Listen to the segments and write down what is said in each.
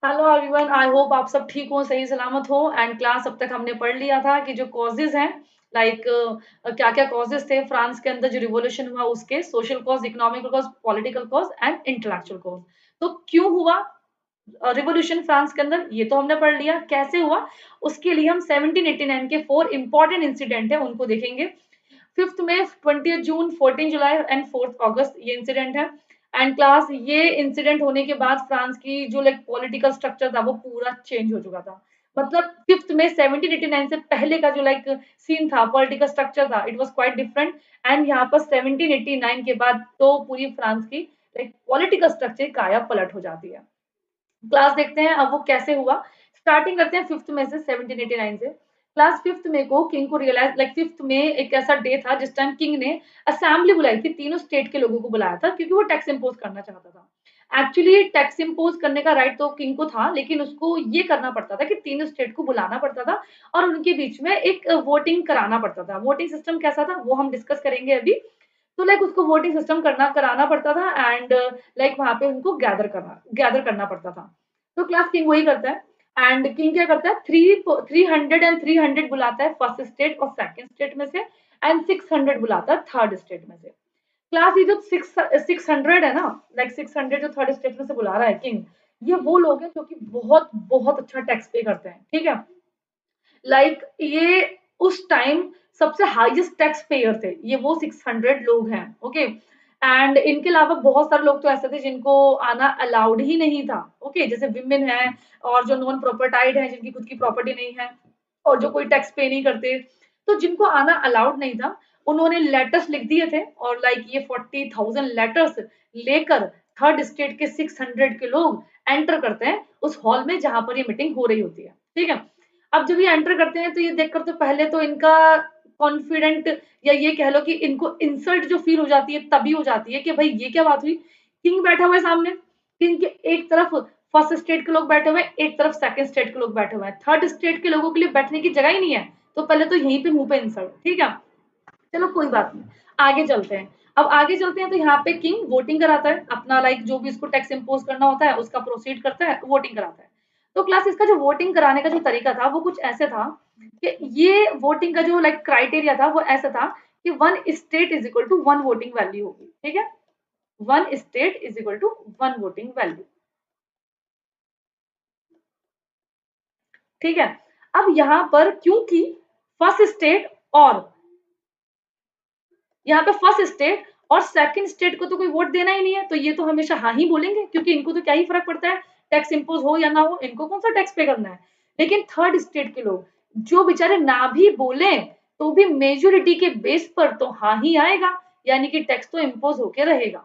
Hello everyone, I hope आप सब ठीक हो, सही सलामत हो। एंड क्लास अब तक हमने पढ़ लिया था कि जो कॉजेज हैं, लाइक क्या क्या कॉजेज थे फ्रांस के अंदर जो रिवॉल्यूशन हुआ उसके, social cause, economical cause, political cause and intellectual cause. तो क्यों हुआ रिवॉल्यूशन फ्रांस के अंदर, ये तो हमने पढ़ लिया। कैसे हुआ, उसके लिए हम 1789 के 4 इंपॉर्टेंट इंसिडेंट है उनको देखेंगे। 5th में, 20th June, 14 July and 4th अगस्त ये इंसिडेंट है। एंड क्लास ये इंसिडेंट होने के बाद फ्रांस की जो लाइक पॉलिटिकल स्ट्रक्चर था वो पूरा चेंज हो चुका था। मतलब 5th में 1789 से पहले का जो लाइक सीन था, पॉलिटिकल स्ट्रक्चर था, it was quite different. And यहाँ पर 1789 के बाद तो पूरी फ्रांस की लाइक पॉलिटिकल स्ट्रक्चर काया पलट हो जाती है। क्लास देखते हैं अब वो कैसे हुआ। स्टार्टिंग करते हैं 5th में से, 1789 से। क्लास 5th में को किंग को रियलाइज, लाइक 5th में एक ऐसा डे था जिस टाइम किंग ने असेंबली बुलाई थी, तीनों स्टेट के लोगों को बुलाया था क्योंकि वो टैक्स इम्पोज करना चाहता था। एक्चुअली टैक्स इम्पोज करने का राइट तो किंग को था, लेकिन उसको ये करना पड़ता था कि तीनों स्टेट को बुलाना पड़ता था और उनके बीच में एक वोटिंग कराना पड़ता था। वोटिंग सिस्टम कैसा था वो हम डिस्कस करेंगे अभी। तो लाइक उसको वोटिंग सिस्टम करना कराना पड़ता था एंड लाइक वहां पे उनको गैदर करना पड़ता था। तो क्लास किंग वही करता है। एंड किंग क्या करता है, 300 एंड 300 बुलाता है फर्स्ट स्टेट और सेकंड स्टेट में से, एंड 600 बुलाता है थर्ड स्टेट में से। क्लास ये जो 600 है ना, लाइक 600 जो थर्ड स्टेट में से बुला रहा है किंग, ये वो लोग हैं जो कि बहुत बहुत अच्छा टैक्स पे करते हैं, ठीक है। लाइक ये उस टाइम सबसे हाईएस्ट टैक्स पेयर थे, ये वो 600 लोग हैं, ओके। एंड इनके अलावा बहुत सारे लोग तो ऐसे थे जिनको आना अलाउड ही नहीं था, ओके, जैसे विमेन है और जो नॉन प्रॉपर्टाइड है जिनकी खुद की प्रॉपर्टी नहीं है और जो कोई टैक्स पे नहीं करते, तो जिनको आना अलाउड नहीं था उन्होंने लेटर्स लिख दिए थे। और लाइक ये 40,000 लेटर्स लेकर थर्ड स्टेट के 600 के लोग एंटर करते हैं उस हॉल में जहां पर ये मीटिंग हो रही होती है, ठीक है। अब जब ये एंटर करते हैं तो ये देखकर तो पहले तो इनका कॉन्फिडेंट, या ये कह लो कि इनको इंसल्ट जो फील हो जाती है तभी हो जाती है कि भाई ये क्या बात हुई। किंग बैठा हुआ है सामने, किंग के एक तरफ फर्स्ट स्टेट के लोग बैठे हुए हैं, एक तरफ सेकंड स्टेट के लोग बैठे हुए हैं, थर्ड स्टेट के लोगों के लिए बैठने की जगह ही नहीं है। तो पहले तो यहीं पे मुंह पे इंसल्ट, ठीक है। चलो कोई बात नहीं, आगे चलते हैं। अब आगे चलते हैं तो यहाँ पे किंग वोटिंग कराता है अपना, लाइक जो भी इसको टैक्स इम्पोज करना होता है उसका प्रोसीड करता है, वोटिंग कराता है। तो क्लास इसका जो वोटिंग कराने का जो तरीका था वो कुछ ऐसे था कि ये वोटिंग का जो लाइक क्राइटेरिया था वो ऐसा था कि one state is equal to one voting value होगी, ठीक है। One state is equal to one voting value, ठीक है। अब यहाँ पर क्योंकि फर्स्ट स्टेट और यहाँ पे फर्स्ट स्टेट और सेकंड स्टेट को तो कोई वोट देना ही नहीं है, तो ये तो हमेशा हाँ ही बोलेंगे क्योंकि इनको तो क्या ही फर्क पड़ता है, टैक्स इम्पोज हो या ना हो, इनको कौन सा टैक्स पे करना है। लेकिन थर्ड स्टेट के लोग जो बेचारे ना भी बोले तो भी मेजोरिटी के बेस पर तो हाँ ही आएगा, यानी कि टैक्स तो इम्पोज होके रहेगा।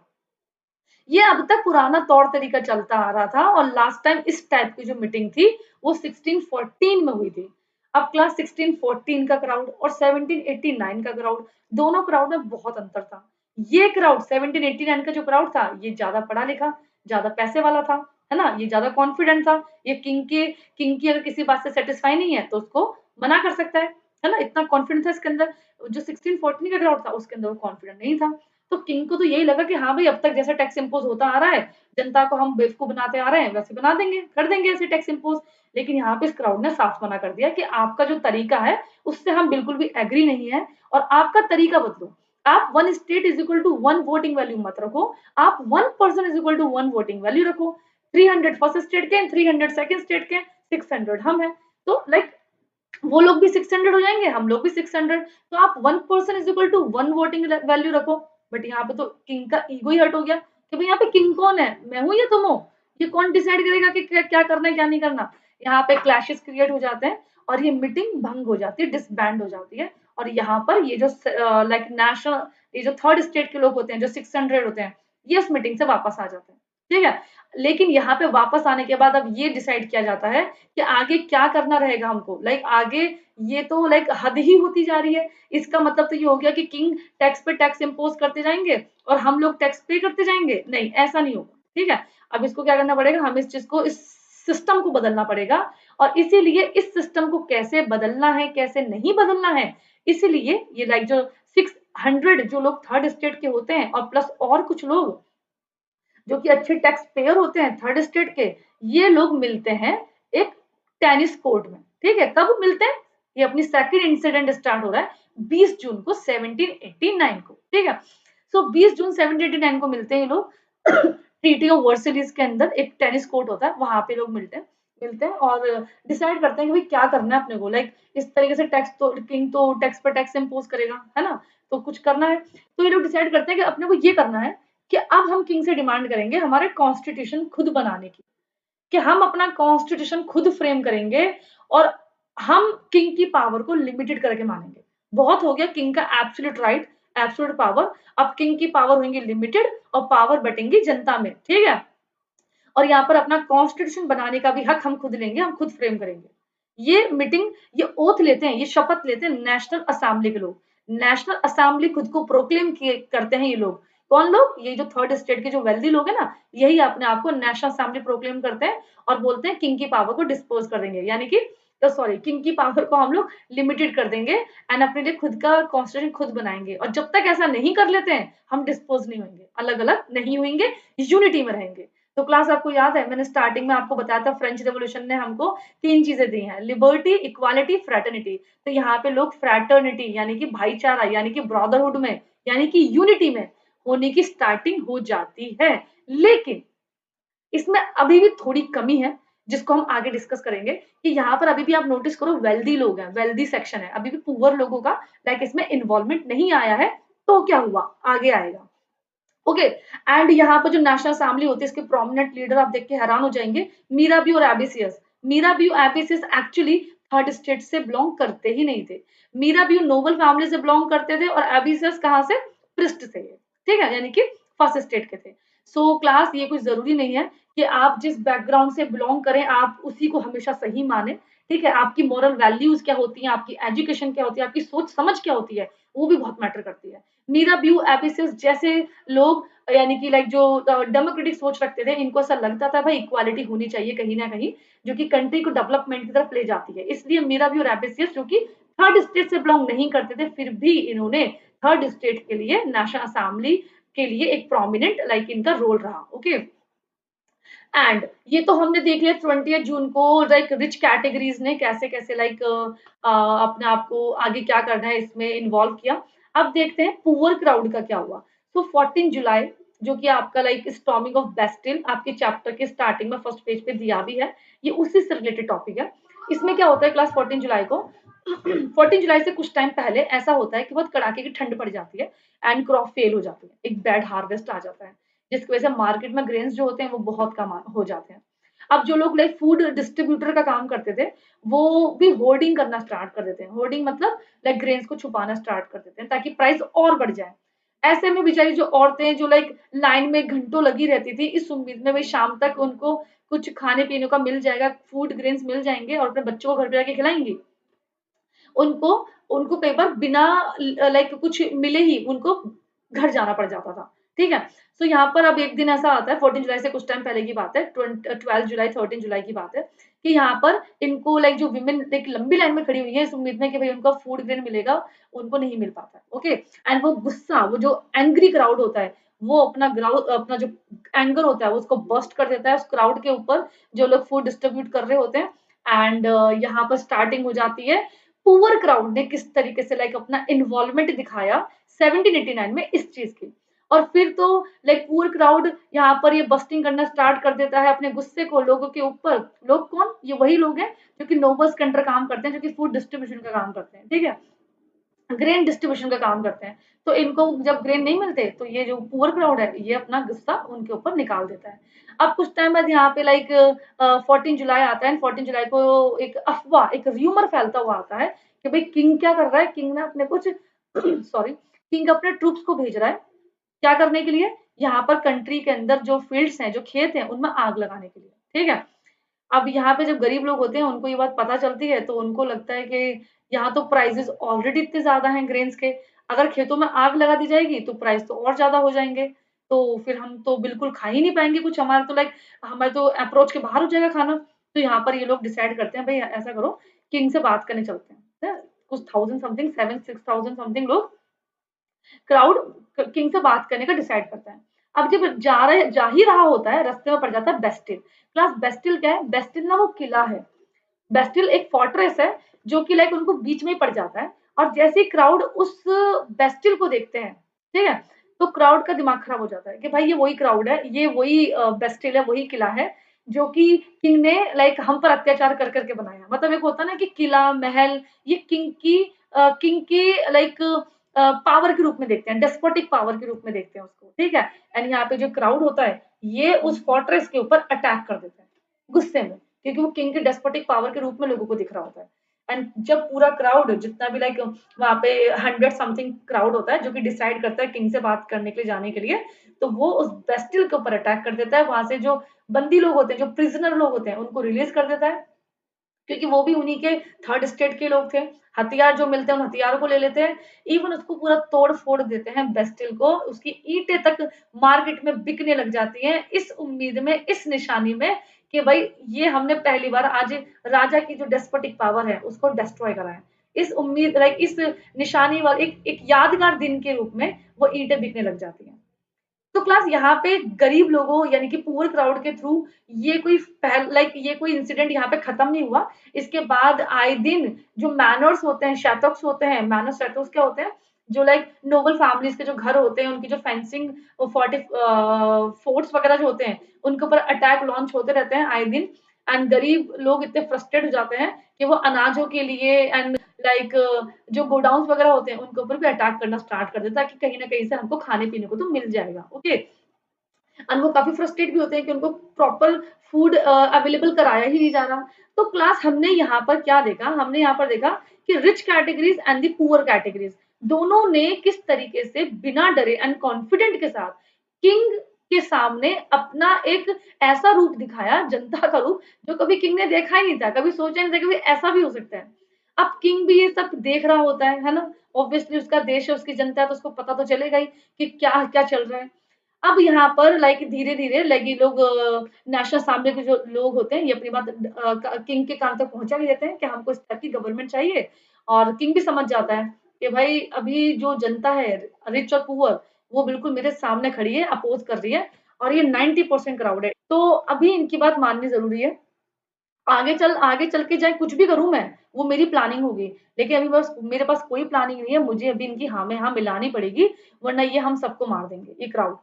ये अब तक पुराना तौर तरीका चलता आ रहा था और लास्ट टाइम इस टाइप की जो मीटिंग थी वो 1614 में हुई थी। अब क्लास 1614 का क्राउड और 1789 का क्राउड, दोनों क्राउड में बहुत अंतर था। ये क्राउड 1789 का जो क्राउड था ये ज्यादा पढ़ा लिखा, ज्यादा पैसे वाला था, है ना, ये ज्यादा कॉन्फिडेंट था। ये किंग की अगर किसी बात से सेटिस्फाई नहीं है तो उसको मना कर सकता है ना, इतना कॉन्फिडेंस था इसके अंदर। जो 1614 का क्राउड था उसके अंदर वो कॉन्फिडेंट नहीं था। तो किंग को तो यही लगा कि हाँ भाई अब तक जैसा टैक्स इम्पोज होता आ रहा है, जनता को हम बेवकूफ बनाते आ रहे हैं, वैसे बना देंगे, कर देंगे ऐसे टैक्स इम्पोज। लेकिन यहाँ पे इस क्राउड ने साफ मना कर दिया कि आपका जो तरीका है उससे हम बिल्कुल भी एग्री नहीं है और आपका तरीका बदलो। आप one state is equal to one voting value मत रखो, आप one person is equal to one voting value रखो। 300 फर्स्ट स्टेट के, 300 सेकंड स्टेट के, 600 हम है। तो लाइक वो लोग भी 600 हो जाएंगे, हम लोग भी 600। तो आप one person is equal to one voting value रखो। बट यहाँ पे तो किंग का ईगो ही हर्ट हो गया कि भाई यहाँ पे किंग कौन है, मैं हूं या तुम हो, ये कौन डिसाइड करेगा कि क्या करना है क्या नहीं करना। यहाँ पे क्लैशेस क्रिएट हो जाते हैं और ये मीटिंग भंग हो जाती है, डिसबैंड हो जाती है। और यहाँ पर ये जो लाइक नेशनल, ये जो थर्ड स्टेट के लोग होते हैं जो 600 होते हैं, ये उस मीटिंग से वापस आ जाते हैं, ठीक है। लेकिन यहाँ पे वापस आने के बाद अब ये डिसाइड किया जाता है कि आगे क्या करना रहेगा हमको, लाइक आगे ये तो लाइक हद ही होती जा रही है। इसका मतलब तो ये हो गया कि किंग टैक्स पे टैक्स इम्पोज करते जाएंगे और हम लोग टैक्स पे करते जाएंगे, नहीं ऐसा नहीं होगा, ठीक है। अब इसको क्या करना पड़ेगा, हम इस चीज को, इस सिस्टम को बदलना पड़ेगा। और इसीलिए इस सिस्टम को कैसे बदलना है कैसे नहीं बदलना है, इसीलिए ये लाइक जो 600 जो लोग थर्ड स्टेट के होते हैं और प्लस और कुछ लोग जो कि अच्छे टैक्स पेयर होते हैं थर्ड स्टेट के, ये लोग मिलते हैं एक टेनिस कोर्ट में, ठीक है। कब मिलते हैं? ये अपनी सेकंड इंसिडेंट स्टार्ट हो रहा है 20 जून को 1789 को, ठीक है। सो 20 जून 1789 को मिलते हैं ये लोग ट्रीटी ऑफ वर्सलिस के अंदर एक टेनिस कोर्ट होता है, वहां पे लोग मिलते हैं और डिसाइड करते हैं कि भाई क्या करना है अपने को। लाइक इस तरीके से टैक्स तो किंग तो टैक्स पर टैक्स इम्पोज करेगा, है ना, तो कुछ करना है। तो ये लोग डिसाइड करते हैं कि अपने को ये करना है कि अब हम किंग से डिमांड करेंगे हमारे कॉन्स्टिट्यूशन खुद बनाने की, कि हम अपना कॉन्स्टिट्यूशन खुद फ्रेम करेंगे और हम किंग की पावर को लिमिटेड करके मानेंगे। बहुत हो गया किंग का एब्सोल्यूट राइट, एब्सोल्यूट पावर। अब किंग की पावर होंगी लिमिटेड और पावर बटेंगी जनता में, ठीक है। और यहाँ पर अपना कॉन्स्टिट्यूशन बनाने का भी हक हम खुद लेंगे, हम खुद फ्रेम करेंगे। ये मीटिंग, ये ओथ लेते हैं, ये शपथ लेते हैं नेशनल असेंबली के लोग। नेशनल असेंबली खुद को प्रोक्लेम करते हैं ये लोग। कौन लोग? ये जो थर्ड स्टेट के जो वेल्दी लोग हैं ना, यही अपने आप को नेशनल असेंबली प्रोक्लेम करते हैं और बोलते हैं किंग की पावर को डिस्पोज कर देंगे, यानी कि तो सॉरी किंग की पावर को हम लोग लिमिटेड कर देंगे एंड अपने लिए खुद का कॉन्स्टिट्यूशन खुद बनाएंगे। और जब तक ऐसा नहीं कर लेते हैं हम डिस्पोज नहीं होंगे, अलग अलग नहीं होंगे, यूनिटी में रहेंगे। तो क्लास आपको याद है मैंने स्टार्टिंग में आपको बताया था फ्रेंच रेवोल्यूशन ने हमको तीन चीजें दी हैं, लिबर्टी, इक्वालिटी, फ्रेटर्निटी। तो यहाँ पे लोग फ्रेटर्निटी यानी कि भाईचारा यानी कि ब्रदरहुड में यानी कि यूनिटी में होने की स्टार्टिंग हो जाती है। लेकिन इसमें अभी भी थोड़ी कमी है जिसको हम आगे डिस्कस करेंगे कि यहाँ पर अभी भी आप नोटिस करो वेल्दी लोग हैं, वेल्दी सेक्शन है, अभी भी पुअर लोगों का लाइक इसमें इन्वॉल्वमेंट नहीं आया है। तो क्या हुआ आगे आएगा, ओके। एंड यहाँ पर जो नेशनल असेंबली होती है इसके प्रोमिनेंट लीडर आप देख के हैरान हो जाएंगे, मीराबी और एबिसियस। मीराबी और एबिसियस एक्चुअली थर्ड स्टेट से बिलोंग करते ही नहीं थे। मीराबी नोबल फैमिली से बिलोंग करते थे और एबिसियस कहाँ से? प्रिस्ट से, ठीक है, यानी कि फर्स्ट स्टेट के थे। सो क्लास ये कुछ जरूरी नहीं है कि आप जिस बैकग्राउंड से बिलोंग करें आप उसी को हमेशा सही माने, ठीक है। आपकी मॉरल वैल्यूज क्या होती हैं, आपकी एजुकेशन क्या होती है, आपकी सोच समझ क्या होती है, वो भी बहुत मैटर करती है। मीरा ब्यू एबिसियस जैसे लोग यानी कि लाइक जो डेमोक्रेटिक सोच रखते थे, इनको ऐसा लगता था भाई इक्वालिटी होनी चाहिए कहीं ना कहीं, जो कि कंट्री को डेवलपमेंट की तरफ ले जाती है। इसलिए मीरा ब्यू और एबिसियस जो कि थर्ड स्टेट से बिलोंग नहीं करते थे, फिर भी इन्होंने थर्ड स्टेट के लिए नेशनल असेंबली के लिए एक प्रोमिनेंट लाइक इनका रोल रहा, ओके। एंड ये तो हमने देख लिया 20 जून को लाइक रिच कैटेगरीज ने कैसे कैसे लाइक अपने आप को आगे क्या करना है इसमें इन्वॉल्व किया। अब देखते हैं पुअर क्राउड का क्या हुआ। तो 14 जुलाई जो कि आपका लाइक स्टॉर्मिंग ऑफ बेस्टिल आपके चैप्टर के स्टार्टिंग में फर्स्ट पेज पे दिया भी है, ये उसी से रिलेटेड टॉपिक है। इसमें क्या होता है क्लास 14 जुलाई को 14 जुलाई से कुछ टाइम पहले ऐसा होता है कि बहुत कड़ाके की ठंड पड़ जाती है एंड क्रॉप फेल हो जाती है, एक बैड हार्वेस्ट आ जाता है, जिसकी वजह से मार्केट में ग्रेन्स जो होते हैं वो बहुत कम हो जाते हैं। अब जो लोग लाइक फूड डिस्ट्रीब्यूटर का काम करते थे वो भी होर्डिंग करना स्टार्ट कर देते हैं। होर्डिंग मतलब लाइक ग्रेन्स को छुपाना स्टार्ट कर देते हैं ताकि प्राइस और बढ़ जाए। ऐसे में बेचारी जो औरतें जो लाइक लाइन में घंटों लगी रहती थी इस उम्मीद में भाई शाम तक उनको कुछ खाने पीने का मिल जाएगा, फूड ग्रेन्स मिल जाएंगे और अपने बच्चों को घर पे जाके खिलाएंगी, उनको उनको कई बार बिना लाइक कुछ मिले ही उनको घर जाना पड़ जाता था, ठीक है। सो यहाँ पर अब एक दिन ऐसा आता है 14 जुलाई से कुछ टाइम पहले की बात है, 12 जुलाई 13 जुलाई की बात है कि यहाँ पर इनको लाइक जो विमेन एक लंबी लाइन में खड़ी हुई है इस उम्मीद में कि भाई उनका फूड ग्रेन मिलेगा, उनको नहीं मिल पाता, ओके। एंड वो गुस्सा, वो जो एंग्री क्राउड होता है वो अपना ग्राउड अपना जो एंगर होता है वो उसको बस्ट कर देता है उस क्राउड के ऊपर जो लोग फूड डिस्ट्रीब्यूट कर रहे होते हैं। एंड यहाँ पर स्टार्टिंग हो जाती है पुअर क्राउड ने किस तरीके से लाइक अपना इन्वॉल्वमेंट दिखाया 1789 में इस चीज की। और फिर तो लाइक पुअर क्राउड यहाँ पर ये बस्टिंग करना स्टार्ट कर देता है अपने गुस्से को लोगों के ऊपर। लोग कौन? ये वही लोग हैं जो कि नोबल्स के अंडर काम करते हैं, जो कि फूड डिस्ट्रीब्यूशन का काम करते हैं, ठीक है, ग्रेन डिस्ट्रीब्यूशन का काम करते हैं। तो इनको जब ग्रेन नहीं मिलते तो ये जो पुअर क्राउड है ये अपना गुस्सा उनके ऊपर निकाल देता है। अब कुछ टाइम बाद यहाँ पे लाइक 14 जुलाई आता है। 14 जुलाई को एक अफवाह एक र्यूमर फैलता हुआ आता है कि भाई किंग क्या कर रहा है, किंग ने अपने कुछ सॉरी किंग अपने ट्रूप्स को भेज रहा है क्या करने के लिए, यहाँ पर कंट्री के अंदर जो फील्ड्स हैं जो खेत हैं उनमें आग लगाने के लिए, ठीक है। अब यहाँ पे जब गरीब लोग होते हैं उनको ये बात पता चलती है तो उनको लगता है कि यहाँ तो प्राइसेस ऑलरेडी इतने ज्यादा हैं ग्रेन्स के, अगर खेतों में आग लगा दी जाएगी तो प्राइस तो और ज्यादा हो जाएंगे, तो फिर हम तो बिल्कुल खा ही नहीं पाएंगे कुछ, हमारे तो लाइक हमारे तो अप्रोच के बाहर हो जाएगा खाना। तो यहाँ पर ये लोग डिसाइड करते हैं भाई ऐसा करो किंग से बात करने चलते हैं, कुछ थाउजेंड समथिंग 7-6,000 समथिंग लोग क्राउड किंग से बात करने का डिसाइड करता है। अब जब जा ही रहा होता है, रास्ते में पड़ जाता है बेस्टिल। क्लास बेस्टिल क्या है? बेस्टिल ना वो किला है। बेस्टिल एक फोर्ट्रेस है जो कि लाइक उनको बीच में ही पड़ जाता है, और जैसे ही क्राउड उस बेस्टिल को देखते हैं, ठीक है, तो क्राउड का दिमाग खराब हो जाता है कि भाई ये वही क्राउड है, ये वही बेस्टिल है, वही किला है जो कि किंग ने लाइक हम पर अत्याचार कर करके बनाया। मतलब एक होता है ना कि किला महल, ये किंग की लाइक पावर के रूप में देखते हैं, डेस्पोटिक पावर के रूप में देखते हैं उसको, ठीक है। एंड यहाँ पे जो क्राउड होता है ये उस फोर्ट्रेस के ऊपर अटैक कर देता है गुस्से में, क्योंकि वो किंग के डेस्पोटिक पावर के रूप में लोगों को दिख रहा होता है। एंड जब पूरा क्राउड जितना भी लाइक वहाँ पे 100 समथिंग क्राउड होता है जो कि डिसाइड करता है किंग से बात करने के लिए जाने के लिए, तो वो उस बेस्टिल के ऊपर अटैक कर देता है। वहां से जो बंदी लोग होते हैं, जो प्रिजनर लोग होते हैं, उनको रिलीज कर देता है, क्योंकि वो भी उन्हीं के थर्ड स्टेट के लोग थे। हथियार जो मिलते हैं उन हथियारों को ले लेते हैं, इवन उसको पूरा तोड़ फोड़ देते हैं बेस्टिल को, उसकी ईंटें तक मार्केट में बिकने लग जाती हैं, इस उम्मीद में, इस निशानी में कि भाई ये हमने पहली बार आज राजा की जो डेस्पोटिक पावर है उसको डिस्ट्रॉय करा है। इस उम्मीद लाइक इस निशानी वाले एक यादगार दिन के रूप में वो ईंटें बिकने लग जाती हैं। तो क्लास यहाँ पे गरीब लोगों यानी कि पुअर क्राउड के थ्रू ये कोई पहल लाइक ये कोई इंसिडेंट यहाँ पे खत्म नहीं हुआ। इसके बाद आए दिन जो मैनर्स होते हैं, शैटॉक्स होते हैं, मैनर्स शैटॉक्स क्या होते हैं? जो लाइक नोबल फैमिलीज के जो घर होते हैं, उनकी जो फेंसिंग फोर्टी फोर्ट्स वगैरह जो होते हैं, उनके ऊपर अटैक लॉन्च होते रहते हैं आए दिन। एंड गरीब लोग इतने फ्रस्ट्रेट हो जाते हैं कि वो अनाजों के लिए एंड लाइक जो गोडाउन्स वगैरह होते हैं उनके ऊपर भी अटैक करना स्टार्ट कर देता है कि कहीं ना कहीं से हमको खाने पीने को तो मिल जाएगा, ओके। एंड वो काफी फ्रस्ट्रेट भी होते हैं कि उनको प्रॉपर फूड अवेलेबल कराया ही नहीं जा रहा। तो क्लास हमने यहाँ पर क्या देखा? हमने यहाँ पर देखा कि rich categories and the poor categories दोनों ने किस तरीके से बिना डरे एंड कॉन्फिडेंट के साथ किंग के सामने अपना एक ऐसा रूप दिखाया, जनता का रूप जो कभी किंग ने देखा ही नहीं था, कभी सोचा नहीं था कि भाई ऐसा भी हो सकता है। अब किंग भी ये सब देख रहा होता है ना? ऑब्वियसली उसका देश है, उसकी जनता है, तो उसको पता तो चलेगा ही कि क्या क्या चल रहा है। अब यहाँ पर लाइक धीरे-धीरे लाइक ये लोग नेशनल असेंबली के जो लोग होते हैं, ये अपनी बात किंग के कान तक पहुँचा भी देते हैं कि हमको इस टाइप की गवर्नमेंट चाहिए। और किंग भी समझ जाता है कि भाई अभी जो जनता है, रिच और पुअर, वो बिल्कुल मेरे सामने खड़ी है, अपोज़ कर रही है, और ये 90% क्राउड है। तो अभी इनकी बात माननी ज़रूरी है। आगे चल के चाहे कुछ भी करूँ मैं, वो मेरी प्लानिंग होगी। लेकिन अभी बस मेरे पास कोई प्लानिंग नहीं है, मुझे अभी इनकी हाँ में हाँ मिलानी पड़ेगी, वरना ये हम सबको मार देंगे, ये क्राउड।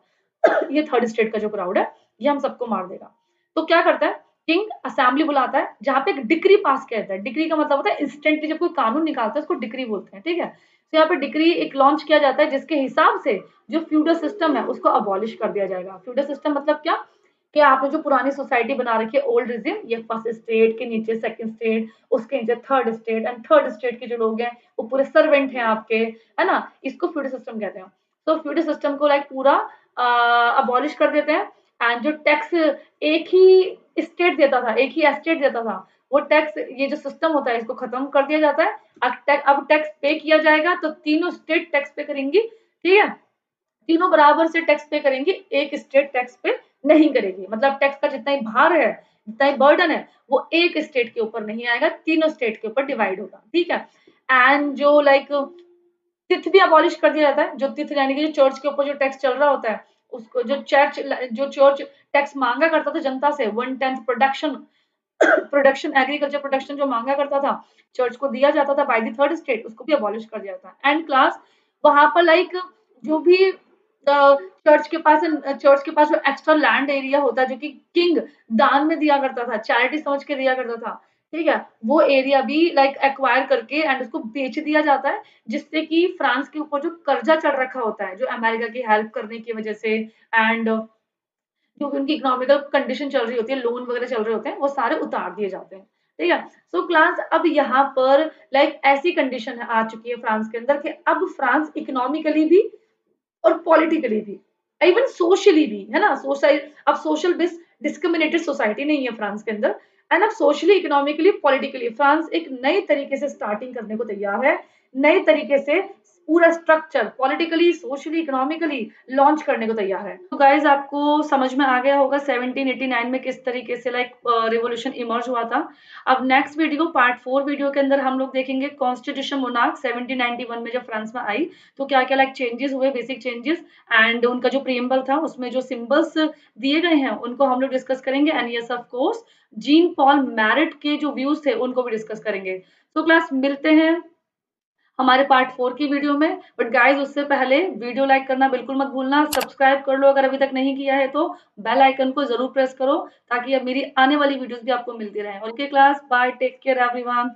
ये थर्ड स्टेट का जो क्राउड है, ये हम सबको मार देगा। तो क्या करता है, किंग असेंबली बुलाता है, जहाँ पे एक डिक्री पास किया जाता है। डिक्री का मतलब होता है इंस्टेंटली जब कोई कानून निकालता है, उसको डिक्री बोलते हैं, ठीक है? तो यहाँ पे डिक्री एक लॉन्च किया जाता है, जिसके हिसाब से जो फ्यूडल सिस्टम है, उसको अबॉलिश कर दिया जाएगा। फ्यूडल सिस्टम मतलब क्या? कि आपने जो पुरानी सोसाइटी बना रखी है, ओल्ड रिजिम, ये फर्स्ट स्टेट के नीचे सेकंड स्टेट, उसके नीचे third state, and third state के जो लोग हैं, वो पूरे सर्वेंट हैं आपके, है ना? इसको फ्यूडल सिस्टम कहते हैं। तो फ्यूडल सिस्टम को लाइक पूरा अबॉलिश कर देते हैं। एंड जो टैक्स एक ही स्टेट देता था, एक ही एस्टेट देता था, वो टैक्स, ये जो सिस्टम होता है, इसको खत्म कर दिया जाता है। अब टैक्स पे किया जाएगा, तो तीनों स्टेट टैक्स पे करेंगी, ठीक है? तीनों बराबर से टैक्स पे करेंगी, एक स्टेट टैक्स पे नहीं करेगी। मतलब टैक्स का जितना ही भार है, जितना ही बर्डन है, वो एक स्टेट के ऊपर नहीं आएगा, तीनों स्टेट के ऊपर डिवाइड होगा, ठीक है। एंड जो लाइक तिथ भी अबॉलिश कर दिया जाता है। जो तिथ यानी कि जो चर्च के ऊपर जो टैक्स चल रहा होता है, उसको जो चर्च टैक्स मांगा करता था जनता से, 1/10 प्रोडक्शन प्रोडक्शन एग्रीकल्चर प्रोडक्शन जो मांगा करता था, चर्च को दिया जाता था बाय द थर्ड स्टेट, उसको भी अबॉलिश कर दिया था। एंड क्लास वहां पर लाइक जो भी चर्च के पास जो एक्स्ट्रा लैंड एरिया होता है, जो कि किंग दान में दिया करता था, चैरिटी समझ के दिया करता था, ठीक है, वो एरिया भी लाइक एक्वायर करके एंड उसको बेच दिया जाता है, जिससे कि फ्रांस के ऊपर जो कर्जा चढ़ रखा होता है, जो अमेरिका की हेल्प करने की वजह से, एंड जो भी उनकी इकोनॉमिकल कंडीशन चल रही होती है, लोन वगैरह चल रहे होते हैं, वो सारे उतार दिए जाते हैं, ठीक है। सो क्लास अब यहाँ पर लाइक ऐसी कंडीशन आ चुकी है फ्रांस के अंदर कि अब फ्रांस इकोनॉमिकली भी और पॉलिटिकली भी, इवन सोशली भी, है ना? अब सोशल बेस डिस्क्रिमिनेटेड सोसाइटी नहीं है फ्रांस के अंदर। एंड अब सोशली, इकोनॉमिकली, पॉलिटिकली फ्रांस एक नए तरीके से स्टार्टिंग करने को तैयार है, नए तरीके से पूरा structure politically, socially, economically launch करने को तैयार है। तो गाइज़ आपको समझ में आ गया होगा 1789 में किस तरीके से रिवॉल्यूशन इमर्ज हुआ था। अब नेक्स्ट वीडियो पार्ट 4 वीडियो के अंदर हम लोग देखेंगे कॉन्स्टिट्यूशन मोनार्क 1791 में जब फ्रांस में आई तो क्या-क्या चेंजेस हुए, बेसिक चेंजेस एंड उनका जो प्रीएम्बल था उसमें जो सिंबल्स दिए गए हैं उनको हम लोग डिस्कस करेंगे and yes of course Jean Paul merit के जो व्यूज़ थे उनको भी डिस्कस करेंगे। तो क्लास मिलते हैं हमारे पार्ट 4 की वीडियो में। बट गाइस उससे पहले वीडियो लाइक करना बिल्कुल मत भूलना, सब्सक्राइब कर लो अगर अभी तक नहीं किया है तो, बेल आइकन को ज़रूर प्रेस करो ताकि अब मेरी आने वाली वीडियोज़ भी आपको मिलती रहें। Okay class, bye, take care everyone.